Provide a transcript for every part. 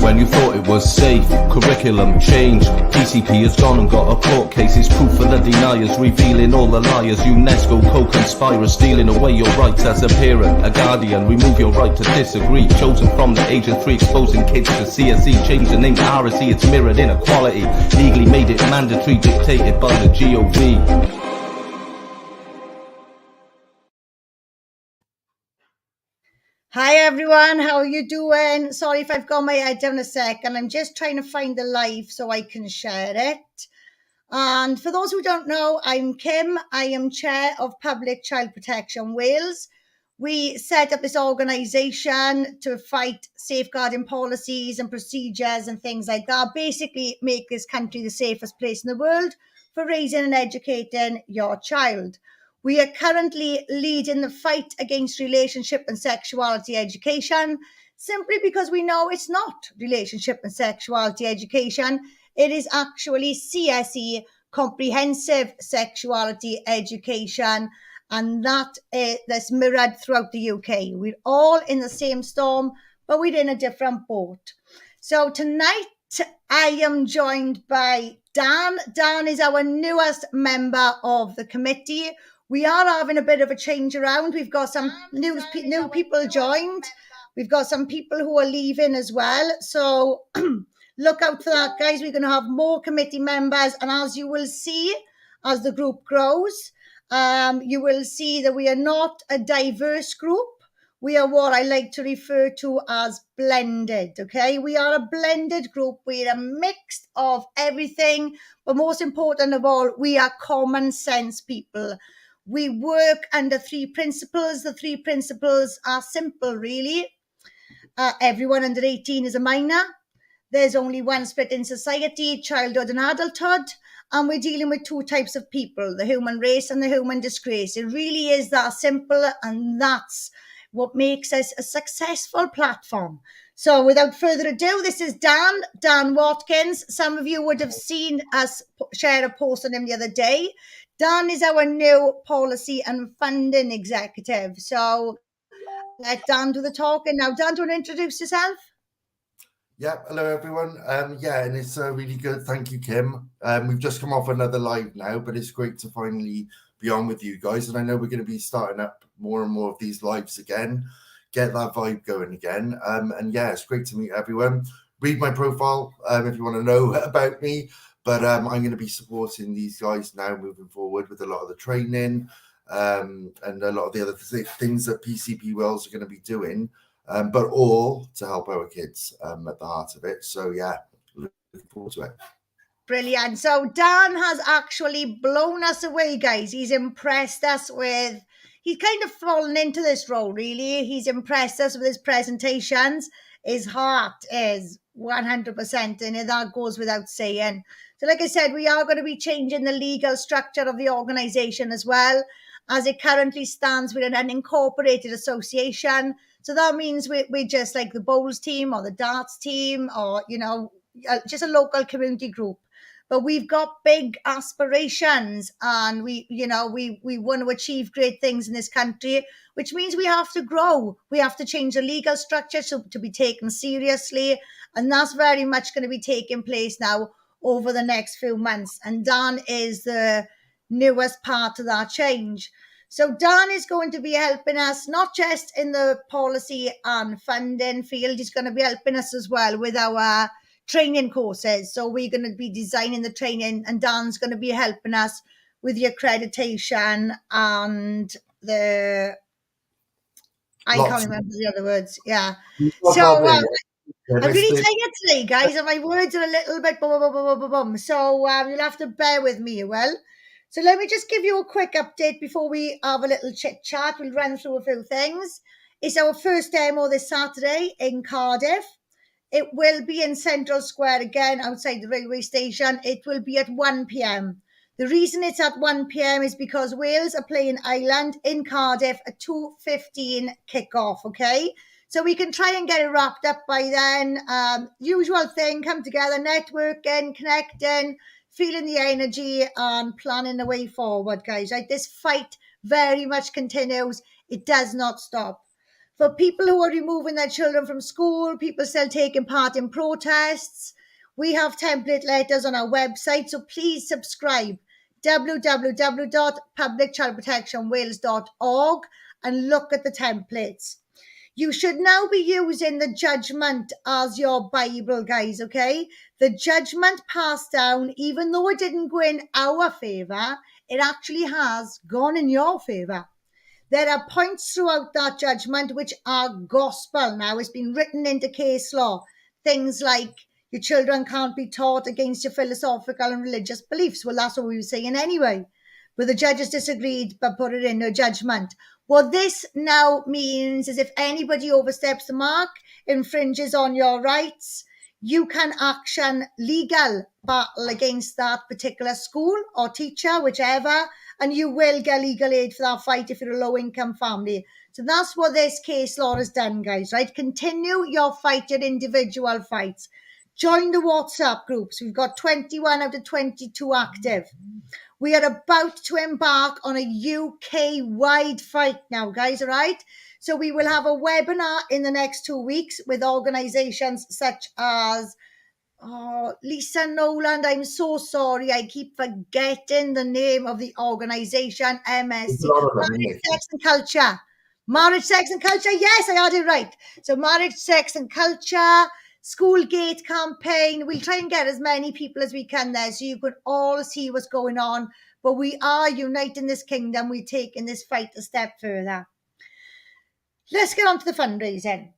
when you thought it was safe. Curriculum changed, PCP has gone and got a court case. It's proof for the deniers, revealing all the liars. UNESCO co-conspirers, stealing away your rights as a parent, a guardian. Remove your right to disagree. Chosen from the age of 3, exposing kids to CSE. Change the name to RSE, it's mirrored inequality. Legally made it mandatory, dictated by the GOV. Hi everyone, how are you doing? Sorry if I've got my head down a second. I'm just trying to find the live so I can share it. And for those who don't know, I'm Kim. I am Chair of Public Child Protection Wales. We set up this organisation to fight safeguarding policies and procedures and things like that. Basically, make this country the safest place in the world for raising and educating your child. We are currently leading the fight against relationship and sexuality education, simply because we know it's not relationship and sexuality education. It is actually CSE, comprehensive sexuality education, and that's mirrored throughout the UK. We're all in the same storm, but we're in a different boat. So tonight, I am joined by Dan. Dan is our newest member of the committee. We are having a bit of a change around. We've got some new people joined. We've got some people who are leaving as well. So look out for that, guys. We're going to have more committee members. And as you will see, as the group grows, you will see that we are not a diverse group. We are what I like to refer to as blended, okay? We are a blended group. We are a mix of everything. But most important of all, we are common sense people. We work under 3 principles. The 3 principles are simple, really. Everyone under 18 is a minor. There's only one split in society, childhood and adulthood. And we're dealing with 2 types of people, the human race and the human disgrace. It really is that simple, and that's what makes us a successful platform. So without further ado, this is Dan Watkins. Some of you would have seen us share a post on him the other day. Dan is our new policy and funding executive. So let Dan do the talking. Now, Dan, do you want to introduce yourself? Yeah, hello everyone. And it's really good. Thank you, Kim. We've just come off another live now, but it's great to finally be on with you guys. And I know we're going to be starting up more and more of these lives again, get that vibe going again. It's great to meet everyone. Read my profile if you want to know about me. But I'm going to be supporting these guys now moving forward with a lot of the training and a lot of the other things that PCP Wales are going to be doing. But all to help our kids at the heart of it. So, yeah, looking forward to it. Brilliant. So Dan has actually blown us away, guys. He's impressed us with, he's kind of fallen into this role, really. He's impressed us with his presentations. His heart is 100% in it. That goes without saying. So like I said, we are going to be changing the legal structure of the organisation as well. As it currently stands, we're an unincorporated association. So that means we're just like the bowls team or the darts team or, just a local community group. But we've got big aspirations and we want to achieve great things in this country, which means we have to grow. We have to change the legal structure to be taken seriously. And that's very much going to be taking place now over the next few months. And Dan is the newest part of that change. So Dan is going to be helping us, not just in the policy and funding field, he's going to be helping us as well with our training courses. So we're going to be designing the training and Dan's going to be helping us with the accreditation and I can't remember the other words. Yeah. So I'm really tired today, guys, and my words are a little bit boom. So you'll have to bear with me, well. So let me just give you a quick update before we have a little chit chat. We'll run through a few things. It's our first demo this Saturday in Cardiff. It will be in Central Square again, outside the railway station. It will be at 1 p.m. The reason it's at 1 p.m. is because Wales are playing Ireland in Cardiff at 2:15 kickoff, okay? So we can try and get it wrapped up by then. Usual thing, come together, networking, connecting, feeling the energy and planning the way forward, guys. Right? This fight very much continues. It does not stop. For people who are removing their children from school, people still taking part in protests, we have template letters on our website, so please subscribe www.publicchildprotectionwales.org and look at the templates. You should now be using the judgment as your Bible, guys, okay? The judgment passed down, even though it didn't go in our favour, it actually has gone in your favour. There are points throughout that judgment which are gospel. Now, it's been written into case law. Things like your children can't be taught against your philosophical and religious beliefs. Well, that's what we were saying anyway. But the judges disagreed but put it in their judgment. What this now means is if anybody oversteps the mark, infringes on your rights, you can action legal battle against that particular school or teacher, whichever, and you will get legal aid for that fight if you're a low-income family. So that's what this case law has done, guys, right? Continue your fight, your individual fights. Join the WhatsApp groups. We've got 21 out of 22 active. We are about to embark on a UK-wide fight now, guys, all right? So we will have a webinar in the next 2 weeks with organisations such as Lisa Noland. I'm so sorry. I keep forgetting the name of the organisation, MSC. Marriage, Sex and Culture. Marriage, Sex and Culture. Yes, I had it right. So Marriage, Sex and Culture, Schoolgate campaign. We'll try and get as many people as we can there so you can all see what's going on. But we are uniting this kingdom. We're taking this fight a step further. Let's get on to the fundraising.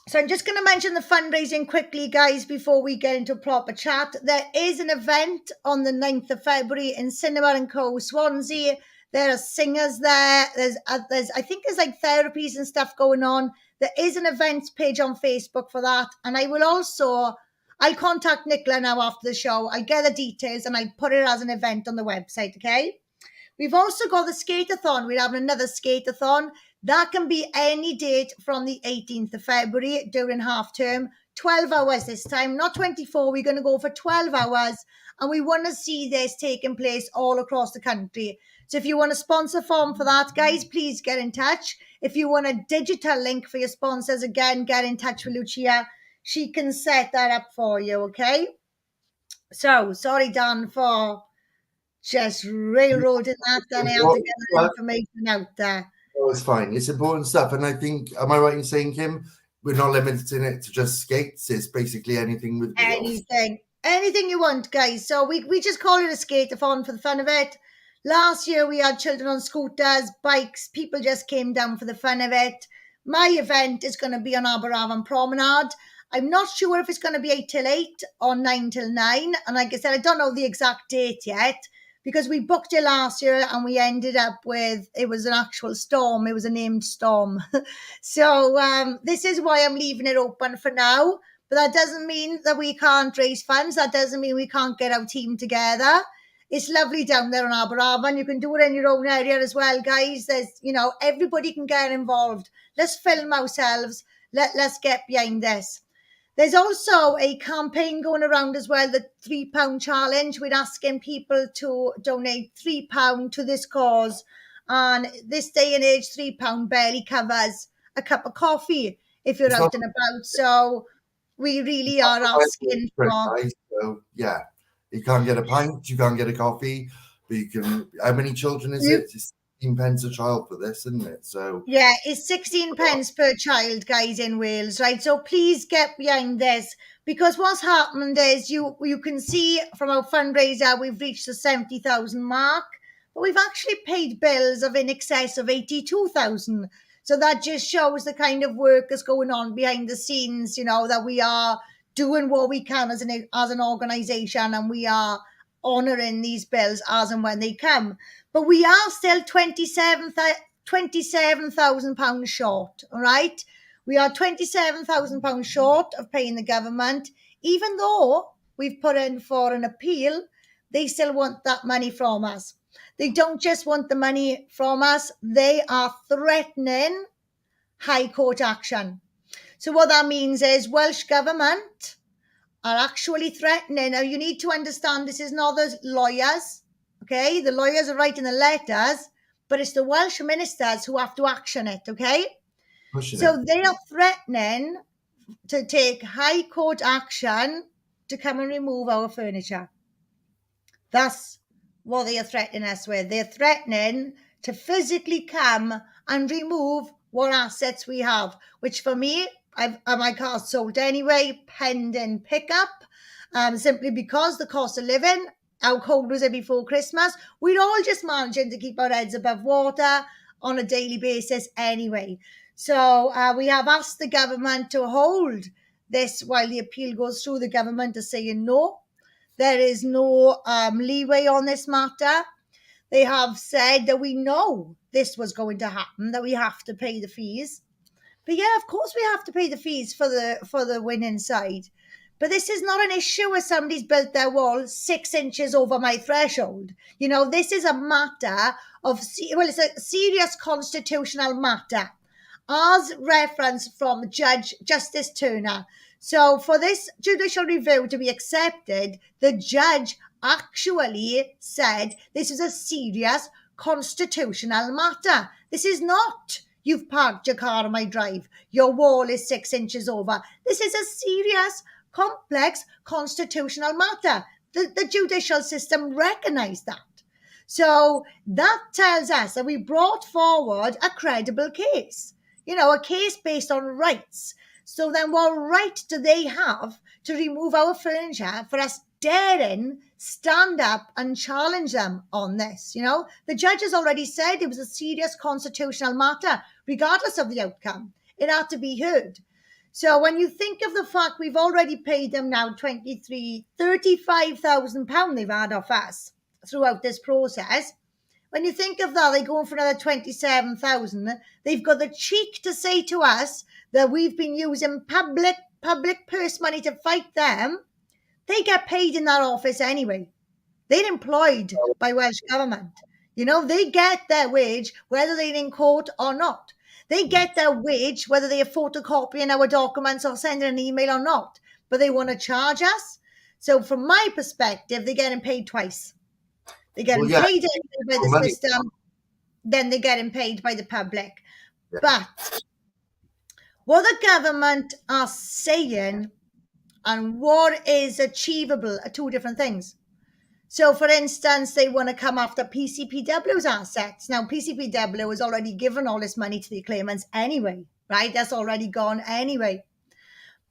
So I'm just going to mention the fundraising quickly, guys, before we get into a proper chat. There is an event on the 9th of February in Cinema & Co, Swansea. There are singers there. There's I think there's like therapies and stuff going on. There is an events page on Facebook for that. And I will also, I'll contact Nicola now after the show. I'll get the details and I'll put it as an event on the website, okay? We've also got the skate-a-thon. We're having another skate-a-thon. That can be any date from the 18th of February during half term. 12 hours this time, not 24. We're going to go for 12 hours. And we want to see this taking place all across the country. So if you want a sponsor form for that, guys, please get in touch. If you want a digital link for your sponsors, again, get in touch with Lucia. She can set that up for you, okay? So, sorry, Dan, for just railroading that. Then I have to get the information out there. Oh, it's fine. It's important stuff. And I think, am I right in saying, Kim, we're not limiting it to just skates? It's basically anything with wheels. Anything you want, guys. So we just call it a skate-a-thon for the fun of it. Last year, we had children on scooters, bikes. People just came down for the fun of it. My event is going to be on Aberafan Promenade. I'm not sure if it's going to be 8 till 8 or 9 till 9. And like I said, I don't know the exact date yet because we booked it last year and we ended up with, it was an actual storm. It was a named storm. So this is why I'm leaving it open for now. But that doesn't mean that we can't raise funds. That doesn't mean we can't get our team together. It's lovely down there on Aberafan. You can do it in your own area as well, guys. There's, everybody can get involved. Let's film ourselves. Let's get behind this. There's also a campaign going around as well, the £3 challenge. We're asking people to donate £3 to this cause. And this day and age, £3 barely covers a cup of coffee if you're out and about. So we really are asking for... So, yeah, you can't get a pint, you can't get a coffee, but you can... How many children is it? It's 16 pence a child for this, isn't it? So yeah, it's 16 pence per child, guys, in Wales, right? So please get behind this, because what's happened is you can see from our fundraiser we've reached the 70,000 mark, but we've actually paid bills of in excess of 82,000. So that just shows the kind of work that's going on behind the scenes, that we are doing what we can as an organisation, and we are honouring these bills as and when they come. But we are still £27,000 short, all right? We are £27,000 short of paying the government. Even though we've put in for an appeal, they still want that money from us. They don't just want the money from us, they are threatening High Court action. So what that means is Welsh Government are actually threatening. Now, you need to understand this is not the lawyers, okay? The lawyers are writing the letters, but it's the Welsh ministers who have to action it, okay? Pushing So it. they are threatening to take high court action to come and remove our furniture. That's what they are threatening us with. They're threatening to physically come and remove what assets we have, which for me, my car's sold anyway, pending pickup, simply because the cost of living, how cold was it before Christmas? We're all just managing to keep our heads above water on a daily basis anyway. So we have asked the government to hold this while the appeal goes through. The government is saying no. There is no leeway on this matter. They have said that we know this was going to happen, that we have to pay the fees. But yeah, of course we have to pay the fees for the winning side. But this is not an issue where somebody's built their wall 6 inches over my threshold. You know, this is a matter of, well, it's a serious constitutional matter, as referenced from Judge Justice Turner. So for this judicial review to be accepted, the judge actually said this is a serious constitutional matter. This is not, you've parked your car on my drive, your wall is 6 inches over. This is a serious, complex constitutional matter. The judicial system recognised that. So that tells us that we brought forward a credible case, you know, a case based on rights. So then what right do they have to remove our furniture for us daring stand up and challenge them on this? You know, the judge has already said it was a serious constitutional matter, regardless of the outcome. It had to be heard. So when you think of the fact we've already paid them now £35,000 they've had off us throughout this process. When you think of that, they go in for another 27,000. They've got the cheek to say to us that we've been using public purse money to fight them. They get paid in that office anyway. They're employed by Welsh Government. You know, they get their wage whether they're in court or not. They get their wage whether they are photocopying our documents or sending an email or not. But they want to charge us. So from my perspective, they're getting paid twice. They're getting paid by the system, then they're getting paid by the public. Yeah. But what the government are saying and what is achievable are two different things. So, for instance, they want to come after PCPW's assets. Now, PCPW has already given all this money to the claimants anyway, right? That's already gone anyway.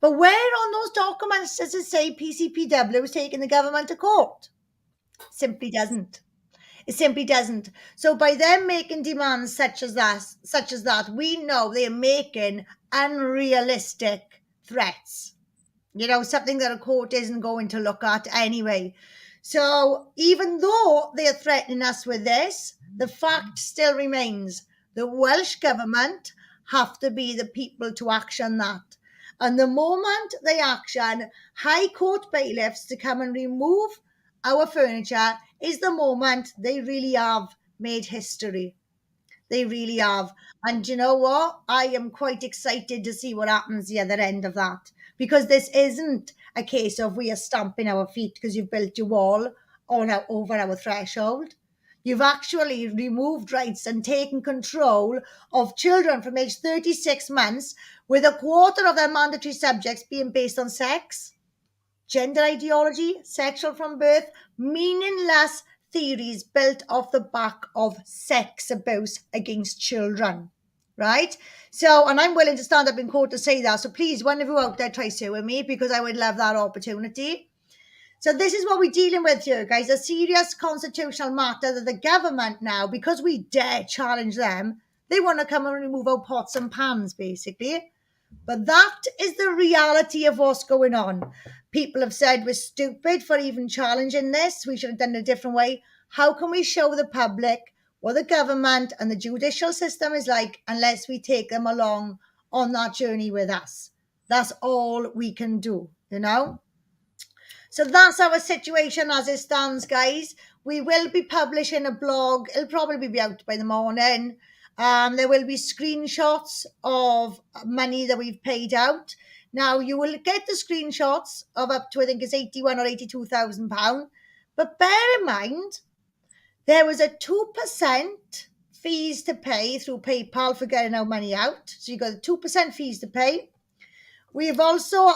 But where on those documents does it say PCPW is taking the government to court? Simply doesn't. It simply doesn't. So by them making demands such as that, we know they're making unrealistic threats. You know, something that a court isn't going to look at anyway. So even though they're threatening us with this, the fact still remains the Welsh Government have to be the people to action that. And the moment they action High Court bailiffs to come and remove our furniture is the moment they really have made history. They really have. And you know what? I am quite excited to see what happens the other end of that. Because this isn't a case of we are stamping our feet because you've built your wall over our threshold. You've actually removed rights and taken control of children from age 36 months, with a quarter of their mandatory subjects being based on sex, gender ideology, sexual from birth, meaningless theories built off the back of sex abuse against children, right? So, and I'm willing to stand up in court to say that. So please, one of you out there, try suing me because I would love that opportunity. So this is what we're dealing with here, guys. A serious constitutional matter that the government now, because we dare challenge them, they want to come and remove our pots and pans, basically. But that is the reality of what's going on. People have said we're stupid for even challenging this. We should have done it a different way. How can we show the public what the government and the judicial system is like unless we take them along on that journey with us? That's all we can do, you know? So that's our situation as it stands, guys. We will be publishing a blog. It'll probably be out by the morning. There will be screenshots of money that we've paid out. Now, you will get the screenshots of up to, I think it's £81,000 or £82,000. But bear in mind, there was a 2% fees to pay through PayPal for getting our money out. So you've got the 2% fees to pay. We've also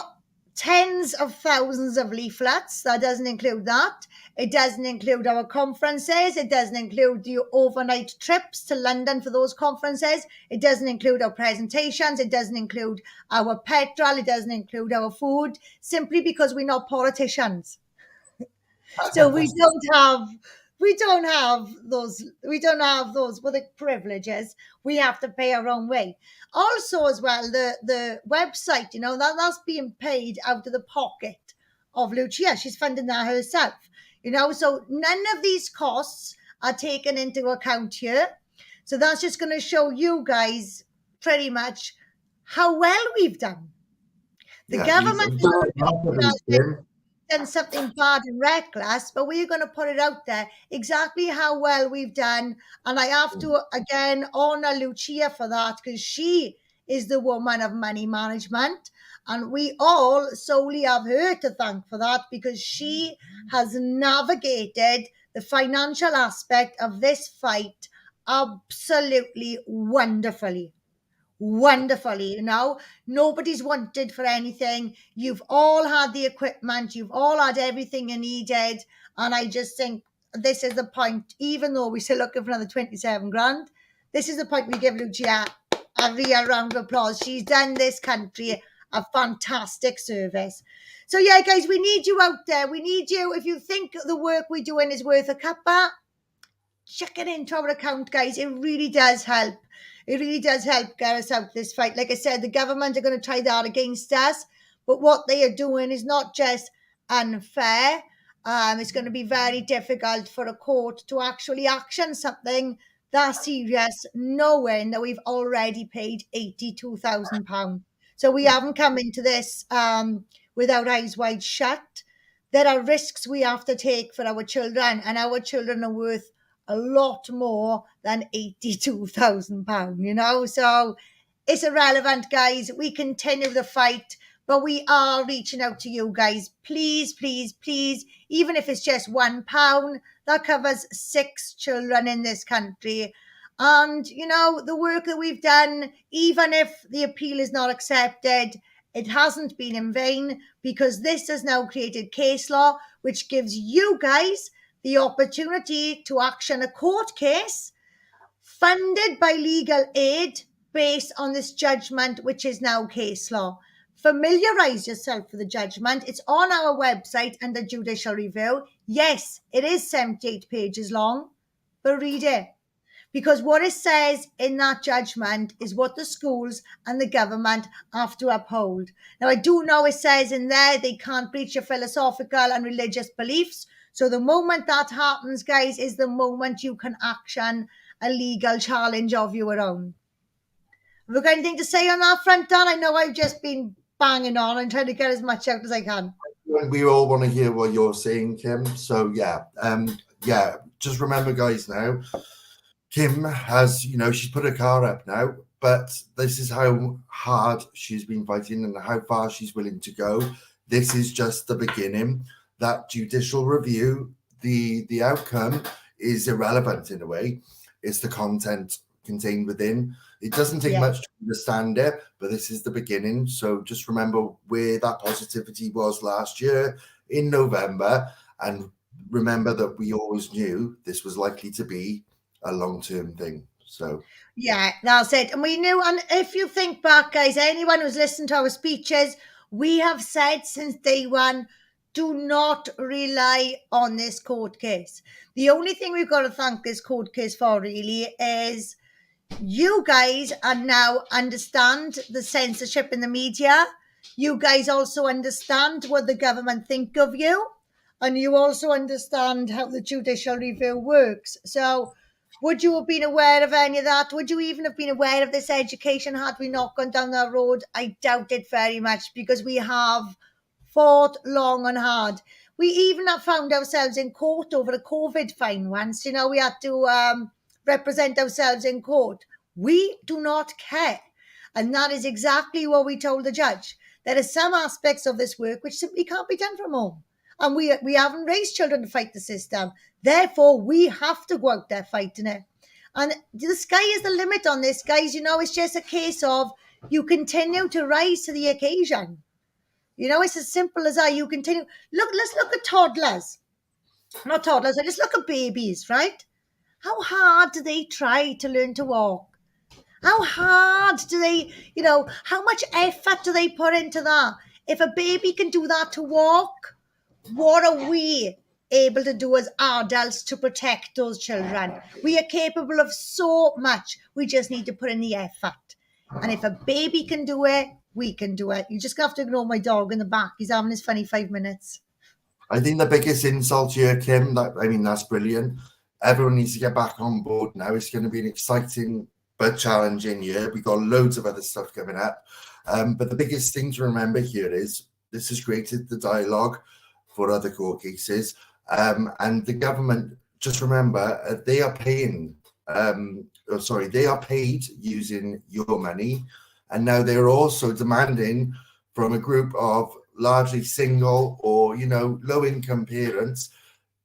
tens of thousands of leaflets. That doesn't include that. It doesn't include our conferences. It doesn't include the overnight trips to London for those conferences. It doesn't include our presentations. It doesn't include our petrol. It doesn't include our food, simply because we're not politicians. So we don't have those with the privileges. We have to pay our own way. Also, as well, the website, that's being paid out of the pocket of Lucia. She's funding that herself. So none of these costs are taken into account here. So that's just going to show you guys pretty much how well we've done. The government done something bad and reckless, but we're going to put it out there exactly how well we've done. And I have to again honor Lucia for that, because she is the woman of money management, and we all solely have her to thank for that, because she has navigated the financial aspect of this fight absolutely wonderfully. Nobody's wanted for anything. You've all had the equipment, you've all had everything you needed, and I just think this is the point. Even though we're still looking for another 27 grand, this is the point we give Lucia a real round of applause. She's done this country a fantastic service. So yeah, guys, we need you out there. We need you. If you think the work we're doing is worth a cuppa, check it into our account, guys. It really does help. It really does help get us out this fight. Like I said, the government are going to try that against us, but what they are doing is not just unfair. It's going to be very difficult for a court to actually action something that serious, knowing that we've already paid £82,000. So we haven't come into this with our eyes wide shut. There are risks we have to take for our children, and our children are worth a lot more than £82,000, so it's irrelevant, guys. We continue the fight, but we are reaching out to you guys. Please, please, please, even if it's just £1, that covers 6 children in this country. And the work that we've done, even if the appeal is not accepted, it hasn't been in vain, because this has now created case law which gives you guys the opportunity to action a court case funded by legal aid based on this judgment, which is now case law. Familiarize yourself with the judgment. It's on our website under judicial review. Yes, it is 78 pages long, but read it. Because what it says in that judgment is what the schools and the government have to uphold. Now, I do know it says in there they can't breach your philosophical and religious beliefs. So the moment that happens, guys, is the moment you can action a legal challenge of your own. Have you got anything to say on that front, Dan? I know I've just been banging on and trying to get as much out as I can. We all want to hear what you're saying, Kim. So yeah, just remember, guys, now, Kim has, she's put her car up now, but this is how hard she's been fighting and how far she's willing to go. This is just the beginning. That judicial review, the outcome is irrelevant in a way. It's the content contained within. It doesn't take much to understand it, but this is the beginning. So just remember where that positivity was last year in November, and remember that we always knew this was likely to be a long-term thing. So yeah, that's it. And we knew, and if you think back, guys, anyone who's listened to our speeches, we have said since day one, do not rely on this court case. The only thing we've got to thank this court case for really is you guys are now understand the censorship in the media. You guys also understand what the government think of you, and you also understand how the judicial review works. So would you have been aware of any of that? Would you even have been aware of this education had we not gone down that road? I doubt it very much, because we have fought long and hard. We even have found ourselves in court over a COVID fine once. We had to represent ourselves in court. We do not care. And that is exactly what we told the judge. There are some aspects of this work which simply can't be done from home. And we haven't raised children to fight the system. Therefore, we have to go out there fighting it. And the sky is the limit on this, guys. It's just a case of you continue to rise to the occasion. It's as simple as that. You continue. Let's look at toddlers. Not toddlers, I just look at babies, right? How hard do they try to learn to walk? How hard do they, how much effort do they put into that? If a baby can do that to walk, what are we able to do as adults to protect those children? We are capable of so much. We just need to put in the effort. And if a baby can do it, we can do it. You just have to ignore my dog in the back. He's having his funny 5 minutes. I think the biggest insult here, Kim, that's brilliant. Everyone needs to get back on board now. It's going to be an exciting but challenging year. We've got loads of other stuff coming up. But the biggest thing to remember here is this has created the dialogue for other court cases. And the government, just remember, they are paid using your money. And now they're also demanding from a group of largely single or, low-income parents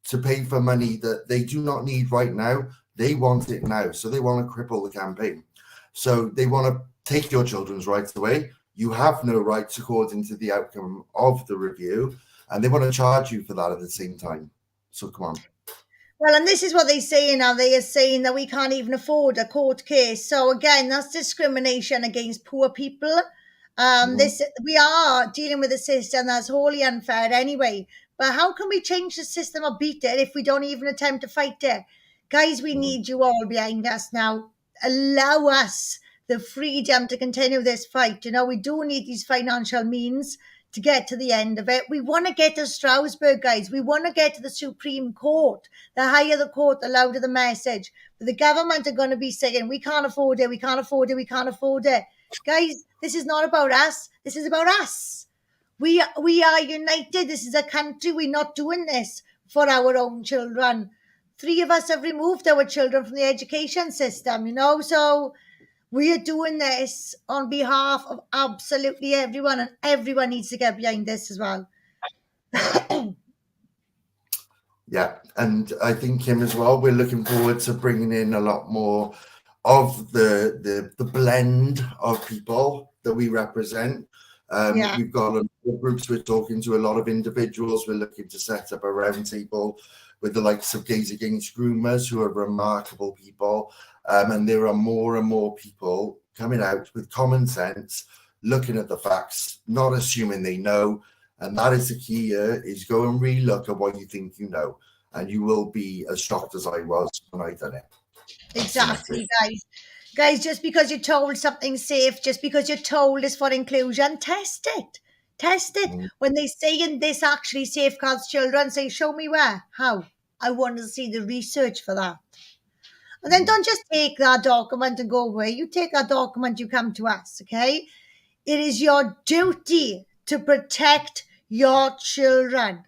to pay for money that they do not need right now. They want it now. So they want to cripple the campaign. So they want to take your children's rights away. You have no rights according to the outcome of the review. And they want to charge you for that at the same time. So come on. Well, and this is what they say now. They are saying that we can't even afford a court case. So again, that's discrimination against poor people. We are dealing with a system that's wholly unfair anyway. But how can we change the system or beat it if we don't even attempt to fight it? Guys, we need you all behind us now. Allow us the freedom to continue this fight. We do need these financial means to get to the end of it. We want to get to Strasbourg, guys. We want to get to the Supreme Court. The higher the court, the louder the message. But the government are going to be saying, we can't afford it, we can't afford it, we can't afford it. Guys, this is not about us. This is about us. We are united. This is a country. We're not doing this for our own children. 3 of us have removed our children from the education system, so we are doing this on behalf of absolutely everyone, and everyone needs to get behind this as well. Yeah, and I think, Kim, as well, we're looking forward to bringing in a lot more of the blend of people that we represent. We've got a lot of groups we're talking to, a lot of individuals. We're looking to set up a roundtable with the likes of Gays Against Groomers, who are remarkable people. And there are more and more people coming out with common sense, looking at the facts, not assuming they know. And that is the key here, is go and re-look at what you think you know. And you will be as shocked as I was when I done it. Exactly, guys. Guys, just because you're told something's safe, just because you're told it's for inclusion, test it. Test it. When they say in this actually safeguards children, say, show me where, how. I want to see the research for that. And then don't just take that document and go away. You take that document, you come to us, okay? It is your duty to protect your children.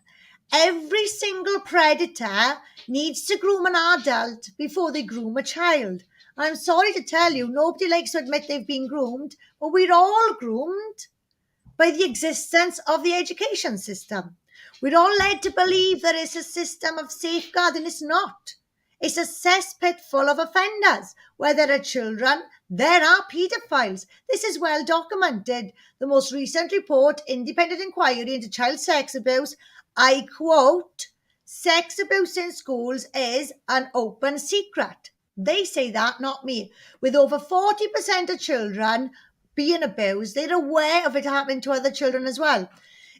Every single predator needs to groom an adult before they groom a child. I'm sorry to tell you, nobody likes to admit they've been groomed, but we're all groomed by the existence of the education system. We're all led to believe that it's a system of safeguarding. It's not. It's a cesspit full of offenders. Where there are children, there are paedophiles. This is well documented. The most recent report, Independent Inquiry into Child Sex Abuse, I quote, sex abuse in schools is an open secret. They say that, not me. With over 40% of children being abused, they're aware of it happening to other children as well.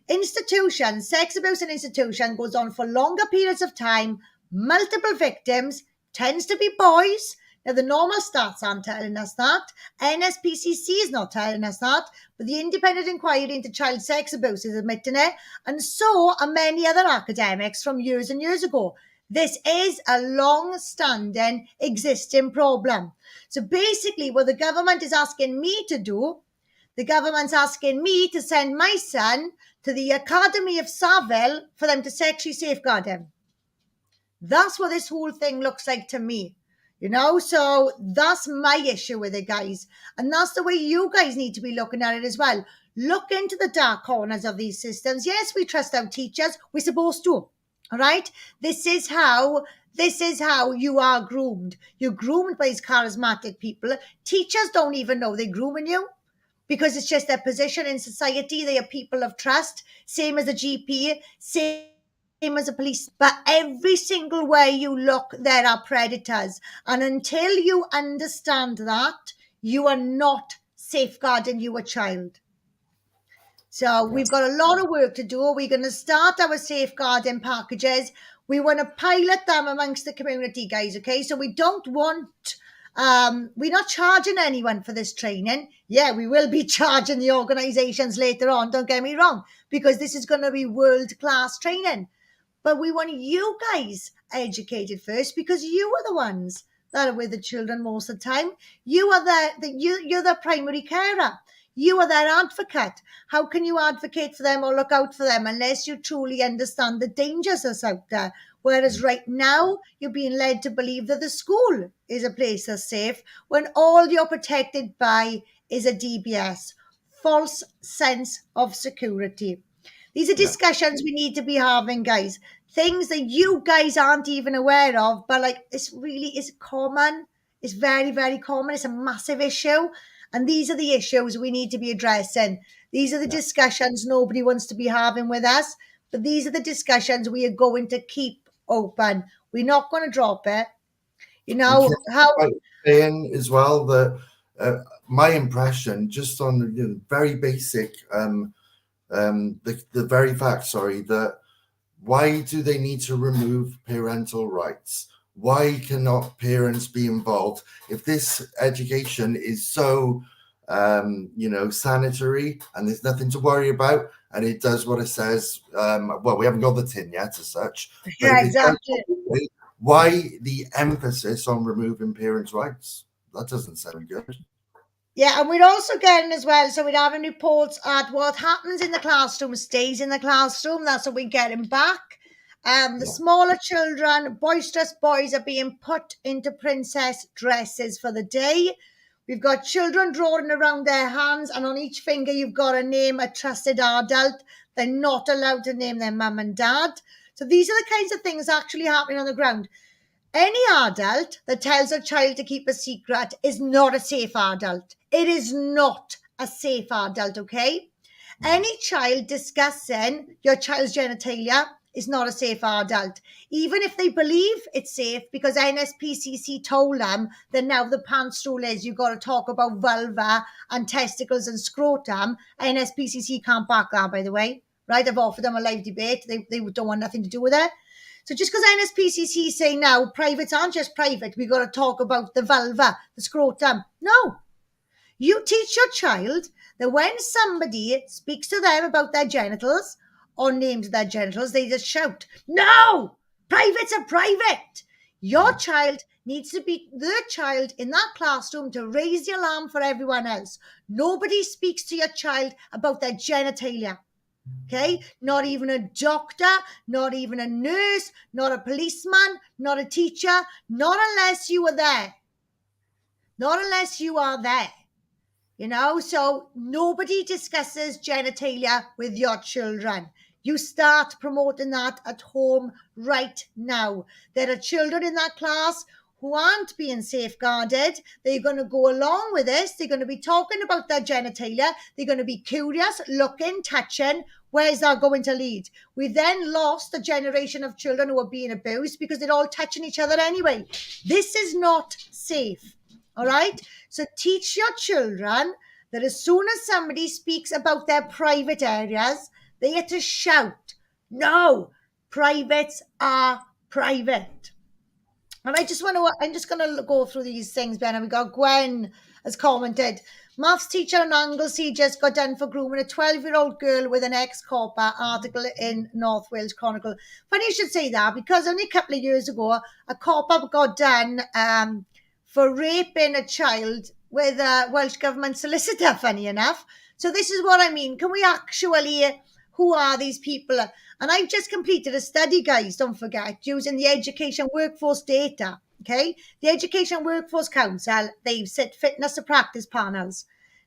Institutions, sex abuse in institution goes on for longer periods of time, multiple victims, tends to be boys. Now, the normal stats aren't telling us that. NSPCC is not telling us that. But the Independent Inquiry into Child Sex Abuse is admitting it. And so are many other academics from years and years ago. This is a long-standing existing problem. So basically, what the government is asking me to do, the government's asking me to send my son to the Academy of Saville for them to sexually safeguard him. That's what this whole thing looks like to me. So that's my issue with it, guys. And that's the way you guys need to be looking at it as well. Look into the dark corners of these systems. Yes, we trust our teachers. We're supposed to. All right. This is how This is how you are groomed. You're groomed by these charismatic people. Teachers don't even know they're grooming you because it's just their position in society. They are people of trust, same as a GP, same as a police. But every single way you look, there are predators. And until you understand that, you are not safeguarding your child. So we've got a lot of work to do. We're going to start our safeguarding packages. We want to pilot them amongst the community, guys, okay? So we don't want, we're not charging anyone for this training. Yeah, we will be charging the organisations later on, don't get me wrong, because this is going to be world-class training. But we want you guys educated first because you are the ones that are with the children most of the time. You are you're the primary carer. You are their advocate. How can you advocate for them or look out for them unless you truly understand the dangers that's out there? Whereas right now, you're being led to believe that the school is a place that's safe when all you're protected by is a DBS, false sense of security. These are discussions we need to be having, guys. Things that you guys aren't even aware of, but like it's really is common. It's very, very common. It's a massive issue. And these are the issues we need to be addressing. These are the discussions nobody wants to be having with us. But these are the discussions we are going to keep open. We're not going to drop it. You know, how saying as well that my impression, just on the very basic, the very fact, sorry, that why do they need to remove parental rights? Why cannot parents be involved? If this education is so, sanitary and there's nothing to worry about, and it does what it says. Well, we haven't got the tin yet as such. Yeah, exactly. Why the emphasis on removing parents' rights? That doesn't sound good. Yeah, and we're also getting as well, so we're having reports at what happens in the classroom stays in the classroom. That's what we're getting back. The smaller children, boisterous boys are being put into princess dresses for the day. We've got children drawing around their hands, and on each finger you've got to name a trusted adult. They're not allowed to name their mum and dad. So these are the kinds of things actually happening on the ground. Any adult that tells a child to keep a secret is not a safe adult. It is not a safe adult, okay? Any child discussing your child's genitalia is not a safe adult. Even if they believe it's safe because NSPCC told them that now the pants rule is you've got to talk about vulva and testicles and scrotum. NSPCC can't back that, by the way, right? I've offered them a live debate. They don't want nothing to do with it. So just because NSPCC say now privates aren't just private, we've got to talk about the vulva, the scrotum. No. You teach your child that when somebody speaks to them about their genitals or names their genitals, they just shout, no, privates are private. Your child needs to be the child in that classroom to raise the alarm for everyone else. Nobody speaks to your child about their genitalia. Okay, not even a doctor, not even a nurse, not a policeman, not a teacher, not unless you are there. Not unless you are there. You know, so nobody discusses genitalia with your children. You start promoting that at home right now. There are children in that class who aren't being safeguarded. They're going to go along with this. They're going to be talking about their genitalia. They're going to be curious, looking, touching. Where's that going to lead? We've then lost a generation of children who are being abused because they're all touching each other anyway. This is not safe. All right. So teach your children that as soon as somebody speaks about their private areas, they have to shout, no, privates are private. And I'm just going to go through these things, Ben. And we got Gwen has commented, maths teacher in Anglesey just got done for grooming a 12-year-old girl with an ex-copper, article in North Wales Chronicle. Funny you should say that because only a couple of years ago, a copper got done for raping a child with a Welsh Government solicitor, funny enough. So this is what I mean. Can we actually, who are these people? And I've just completed a study, guys, don't forget, using the education workforce data, okay? The Education Workforce Council, they've set fitness to practice panels.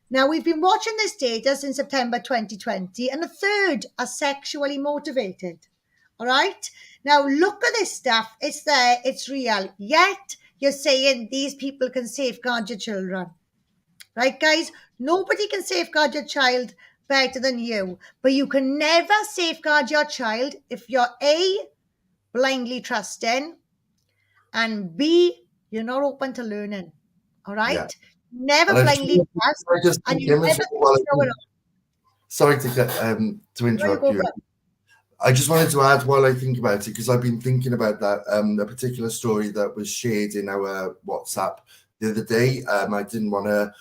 Now, we've been watching this data since September 2020, and a third are sexually motivated. All right. Now look at this stuff. It's there. It's real. Yet you're saying these people can safeguard your children. Right, guys? Nobody can safeguard your child better than you. But you can never safeguard your child if you're A, blindly trusting, and B, you're not open to learning. All Yeah. right? Never And blindly trust, I just and think, you Kim, never as think well, you know it all. sorry to There you interrupt go, you. bro. I just wanted to add while I think about it, because I've been thinking about that a particular story that was shared in our WhatsApp the other day. I didn't want to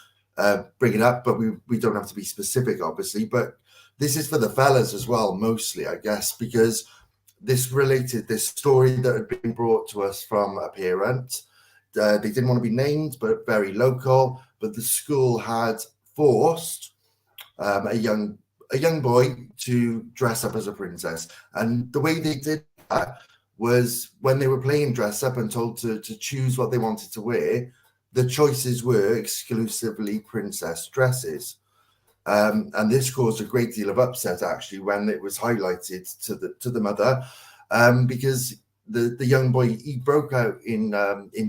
bring it up, but we don't have to be specific, obviously. But this is for the fellas as well, mostly, I guess, because this story that had been brought to us from a parent. They didn't want to be named, but very local. But the school had forced a young boy to dress up as a princess, and the way they did that was when they were playing dress up and told to choose what they wanted to wear. The choices were exclusively princess dresses. And this caused a great deal of upset, actually, when it was highlighted to the mother, because the young boy, he broke out in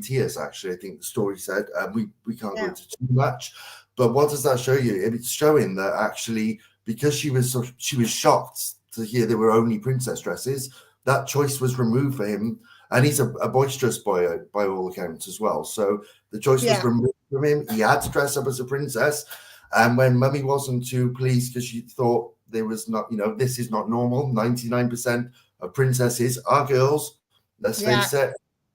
tears. Actually, I think the story said. We can't go into too much, but what does that show you? It's showing that actually, because she was shocked to hear there were only princess dresses, that choice was removed for him. And he's a boisterous boy by all accounts as well. So the choice was removed from him. He had to dress up as a princess. And when mummy wasn't too pleased because she thought there was not, this is not normal. 99% of princesses are girls. Let's face it.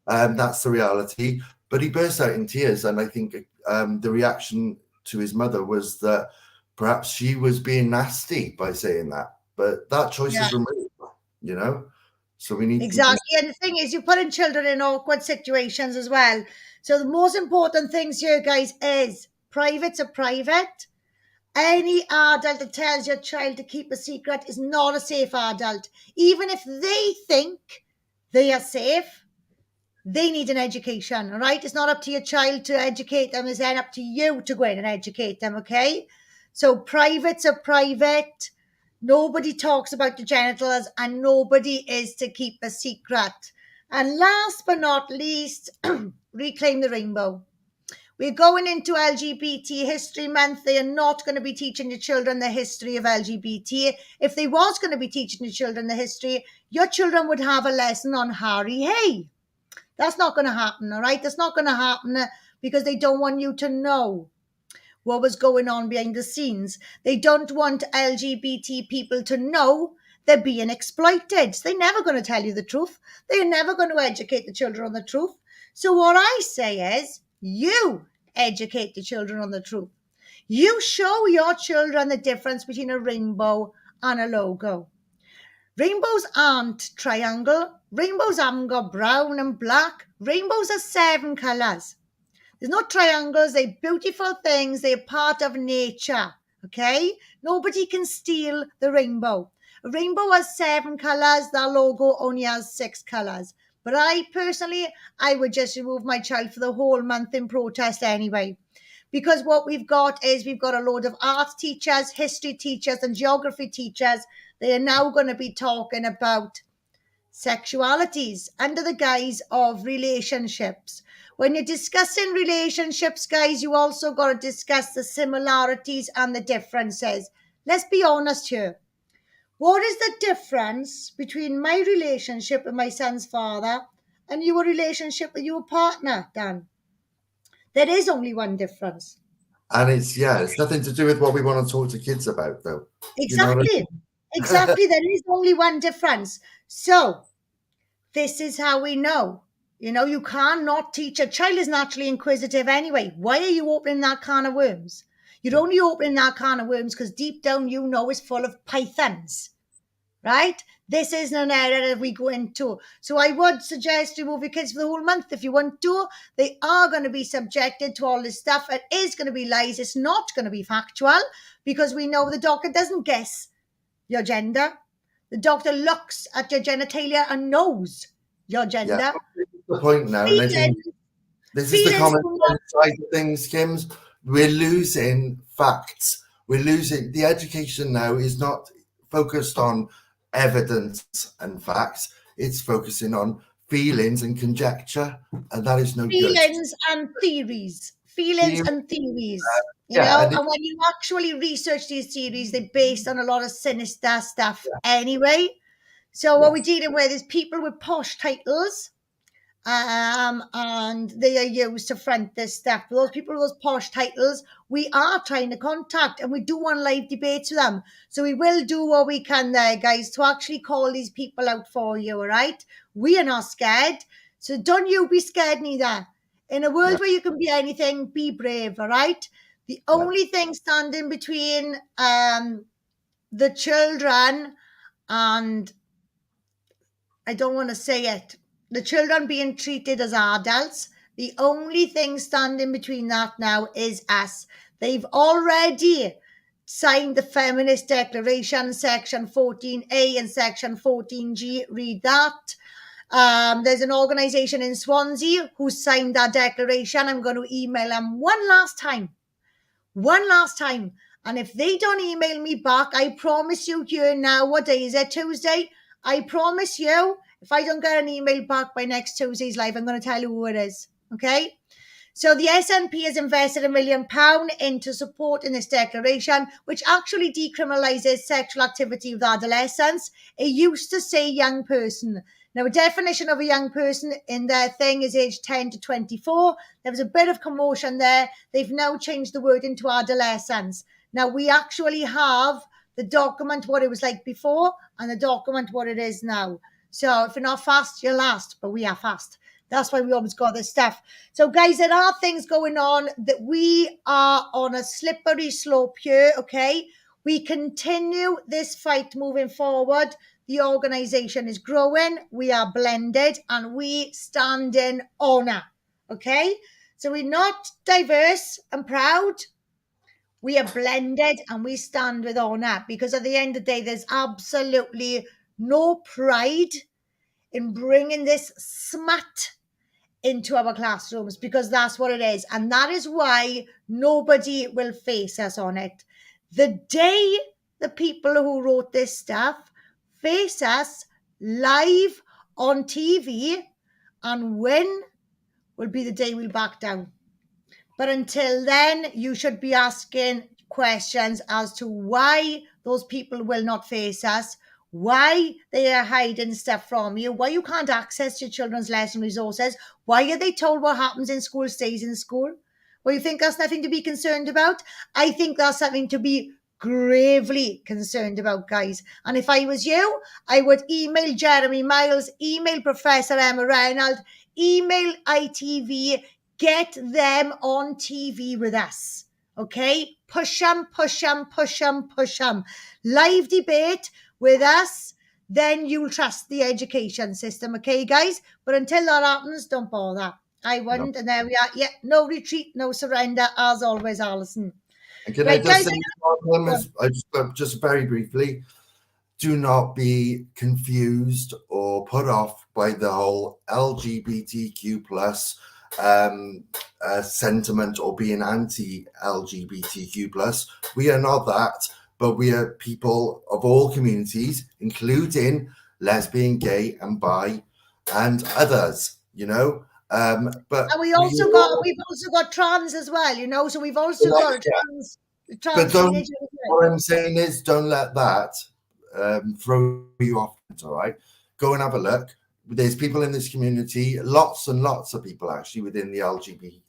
That's the reality. But he burst out in tears. And I think the reaction to his mother was that perhaps she was being nasty by saying that. But that choice is removed, So we need exactly. And the thing is, you're putting children in awkward situations as well. So the most important things here, guys, is privates are private. Any adult that tells your child to keep a secret is not a safe adult. Even if they think they are safe, they need an education, all right? It's not up to your child to educate them. It's then up to you to go in and educate them, okay? So privates are private. Nobody talks about the genitals, and nobody is to keep a secret. And last but not least, reclaim the rainbow. We're going into LGBT History Month. They are not going to be teaching your children the history of LGBT. If they was going to be teaching your children the history, your children would have a lesson on Harry Hay. That's not going to happen, all right? That's not going to happen because they don't want you to know what was going on behind the scenes. They don't want LGBT people to know they're being exploited. They're never going to tell you the truth. They're never going to educate the children on the truth. So what I say is, you educate the children on the truth. You show your children the difference between a rainbow and a logo. Rainbows aren't triangle. Rainbows haven't got brown and black. Rainbows are 7 colours. There's no triangles. They're beautiful things. They're part of nature. Okay? Nobody can steal the rainbow. A rainbow has 7 colours. That logo only has 6 colours. But I would just remove my child for the whole month in protest anyway. Because what we've got is we've got a load of art teachers, history teachers, and geography teachers. They are now going to be talking about sexualities under the guise of relationships. When you're discussing relationships, guys, you also got to discuss the similarities and the differences. Let's be honest here. What is the difference between my relationship with my son's father and your relationship with your partner, Dan? There is only one difference. And it's nothing to do with what we want to talk to kids about, though. Exactly. You know Exactly. There is only one difference. So this is how we know. You cannot teach. A child is naturally inquisitive anyway. Why are you opening that can of worms? You're only opening that can of worms because deep down it's full of pythons, right? This isn't an area that we go into. So I would suggest remove your kids for the whole month if you want to. They are going to be subjected to all this stuff. It is going to be lies. It's not going to be factual because we know the doctor doesn't guess your gender. The doctor looks at your genitalia and knows your gender. Yeah, this is the point now. And I think this is the common side of things, Kims. We're losing facts. We're losing the education now is not focused on evidence and facts. It's focusing on feelings and conjecture, and that is no good. Feelings and theories. Feelings Theory- and theories. You yeah, know, and and when you actually research these theories, they're based on a lot of sinister stuff anyway. So what we're dealing with is people with posh titles, and they are used to front this stuff. For those people with those posh titles, we are trying to contact, and we do want live debates with them. So we will do what we can there, guys, to actually call these people out for you, all right? We are not scared, so don't you be scared neither. In a world where you can be anything, be brave, all right? The only thing standing between the children and, I don't want to say it, the children being treated as adults, the only thing standing between that now is us. They've already signed the Feminist Declaration, Section 14A and Section 14G. Read that. There's an organisation in Swansea who signed that declaration. I'm going to email them one last time. And if they don't email me back, I promise you here now, what day is it? Tuesday? I promise you, if I don't get an email back by next Tuesday's live, I'm going to tell you who it is. Okay? So the SNP has invested £1 million into supporting this declaration, which actually decriminalises sexual activity with adolescents. It used to say young person. Now, a definition of a young person in their thing is age 10 to 24. There was a bit of commotion there. They've now changed the word into adolescents. Now, we actually have the document what it was like before and the document what it is now. So if you're not fast, you're last, but we are fast. That's why we always got this stuff. So, guys, there are things going on that we are on a slippery slope here, okay? We continue this fight moving forward. The organisation is growing. We are blended and we stand in honour, okay? So we're not diverse and proud. We are blended and we stand with honour, because at the end of the day, there's absolutely no pride in bringing this smut into our classrooms, because that's what it is. And that is why nobody will face us on it. The day the people who wrote this stuff face us live on TV and win will be the day we'll back down. But until then, you should be asking questions as to why those people will not face us, why they are hiding stuff from you, why you can't access your children's lesson resources, why are they told what happens in school stays in school? Well, you think that's nothing to be concerned about? I think that's something to be gravely concerned about, guys. And if I was you, I would email Jeremy Miles, email Professor Emma Reynolds, email ITV, get them on TV with us. Okay? Push them. Live debate with us, then you'll trust the education system. Okay, guys? But until that happens, don't bother. I wouldn't. No. And there we are. Yeah, no retreat, no surrender, as always, Alison. And can I just say, just very briefly, do not be confused or put off by the whole LGBTQ plus sentiment or being anti-LGBTQ plus. We are not that, but we are people of all communities, including lesbian, gay, and bi, and others. You know. But and we've also got trans as well. You know, so we've also got trans. But what I'm saying is, don't let that throw you off. All right, go and have a look. There's people in this community, lots and lots of people actually within the LGBT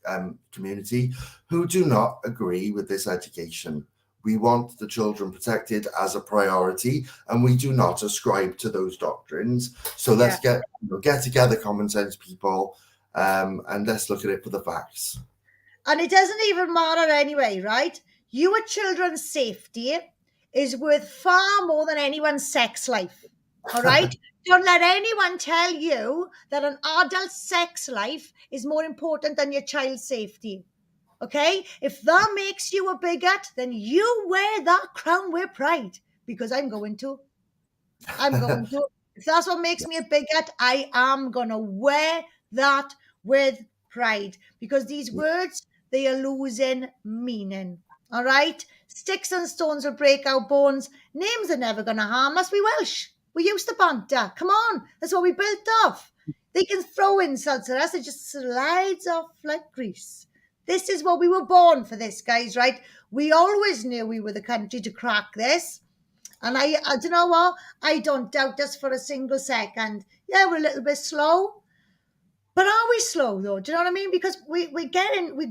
community, who do not agree with this education. We want the children protected as a priority, and we do not ascribe to those doctrines. So let's get together, common sense people, and let's look at it for the facts. And it doesn't even matter anyway, right? Your children's safety is worth far more than anyone's sex life, all right? Don't let anyone tell you that an adult's sex life is more important than your child's safety, okay? If that makes you a bigot, then you wear that crown with pride, because I'm going to. If that's what makes me a bigot, I am going to wear that with pride, because these words, they are losing meaning. All right? Sticks and stones will break our bones. Names are never going to harm us. We Welsh. We used to banter. Come on, that's what we built off. They can throw insults at us. It just slides off like grease. This is what we were born for this, guys, right? We always knew we were the country to crack this. And I don't know what, I don't doubt us for a single second. Yeah, we're a little bit slow. But are we slow though? Do you know what I mean? Because we're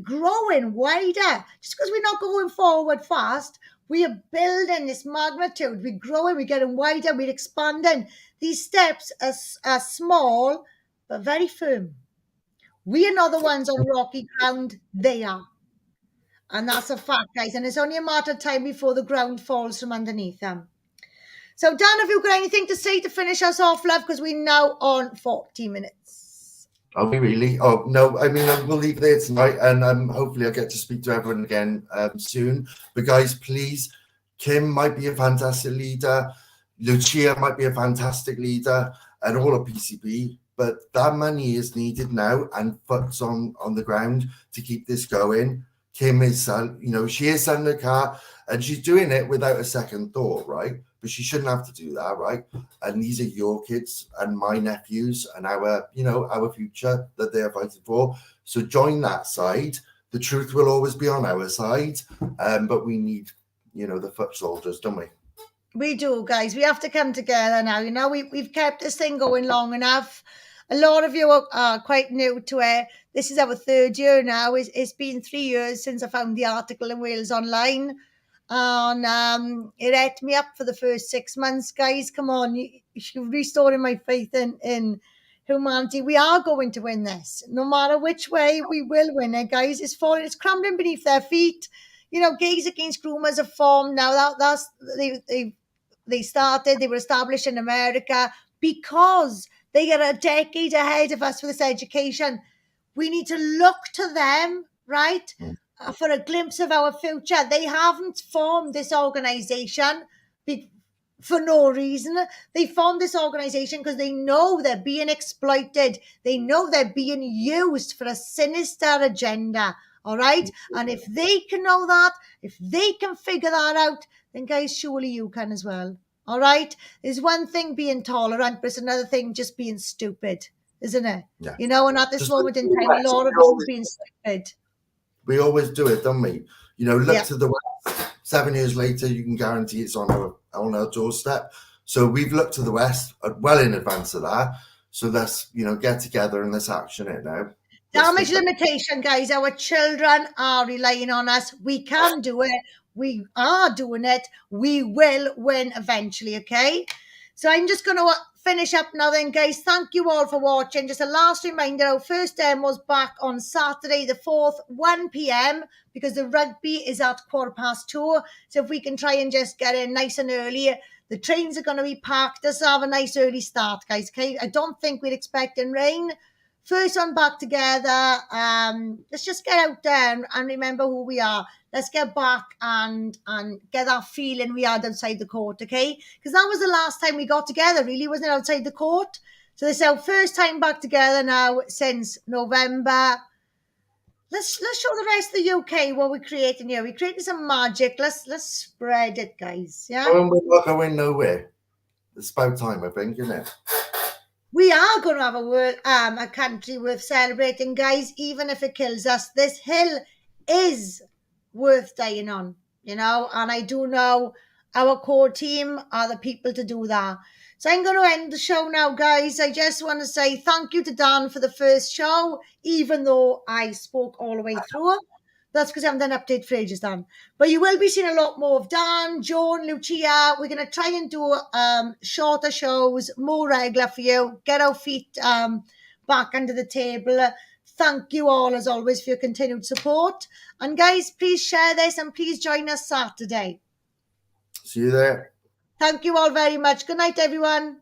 growing wider. Just because we're not going forward fast, we are building this magnitude. We're growing, we're getting wider, we're expanding. These steps are small, but very firm. We are not the ones on rocky ground, they are. And that's a fact, guys. And it's only a matter of time before the ground falls from underneath them. So, Dan, have you got anything to say to finish us off, love? Because we're now on 40 minutes. Are we really? Oh, no, I mean, we'll leave it there tonight, and hopefully I'll get to speak to everyone again soon. But guys, please, Kim might be a fantastic leader. Lucia might be a fantastic leader, and all of PCP. But that money is needed now, and foot's on the ground to keep this going. Kim is, she is selling the car, and she's doing it without a second thought, right? But she shouldn't have to do that, right? And these are your kids and my nephews and our future that they are fighting for. So join that side. The truth will always be on our side, but we need, the foot soldiers, don't we? We do, guys. We have to come together now. We've kept this thing going long enough. A lot of you are quite new to it. This is our third year now. It's been 3 years since I found the article in Wales Online. And it ate me up for the first 6 months, guys. Come on, you're restoring my faith in humanity. We are going to win this. No matter which way, we will win it, guys. It's crumbling beneath their feet. Gays Against Groomers have formed now. They started. They were established in America because they are a decade ahead of us for this education. We need to look to them, right? For a glimpse of our future. They haven't formed this organization for no reason. They formed this organization because they know they're being exploited. They know they're being used for a sinister agenda. All right. And if they can know that, if they can figure that out, then guys, surely you can as well. All right. There's one thing being tolerant, but it's another thing just being stupid, isn't it? Yeah. And at this moment in time, a lot of us are being stupid. We always do it, don't we? Look to the west. 7 years later, you can guarantee it's on our doorstep. So we've looked to the west well in advance of that. So let's, get together and let's action it now. Damage limitation, guys. Our children are relying on us. We can do it. We are doing it. We will win eventually, okay? So I'm just going to finish up now then, guys. Thank you all for watching. Just a last reminder, our first demo's back on Saturday the 4th, 1 p.m, because the rugby is at 2:15. So if we can try and just get in nice and early. The trains are going to be packed. Let's have a nice early start, guys, okay? I don't think we're expecting rain. First one back together. Let's just get out there and remember who we are. Let's get back and get that feeling we had outside the court, okay? Because that was the last time we got together, really, wasn't it, outside the court? So this is our first time back together now since November. Let's show the rest of the UK what we're creating here. We're creating some magic. Let's spread it, guys. Yeah. We're not going nowhere. It's about time, I think, isn't it? We are going to have a country worth celebrating, guys, even if it kills us. This hill is worth dying on, and I do know our core team are the people to do that. So I'm going to end the show now, guys. I just want to say thank you to Dan for the first show, even though I spoke all the way through. That's because I haven't done update for ages, Dan. But you will be seeing a lot more of Dan, Joan, Lucia. We're going to try and do shorter shows, more regular for you. Get our feet back under the table. Thank you all, as always, for your continued support. And guys, please share this and please join us Saturday. See you there. Thank you all very much. Good night, everyone.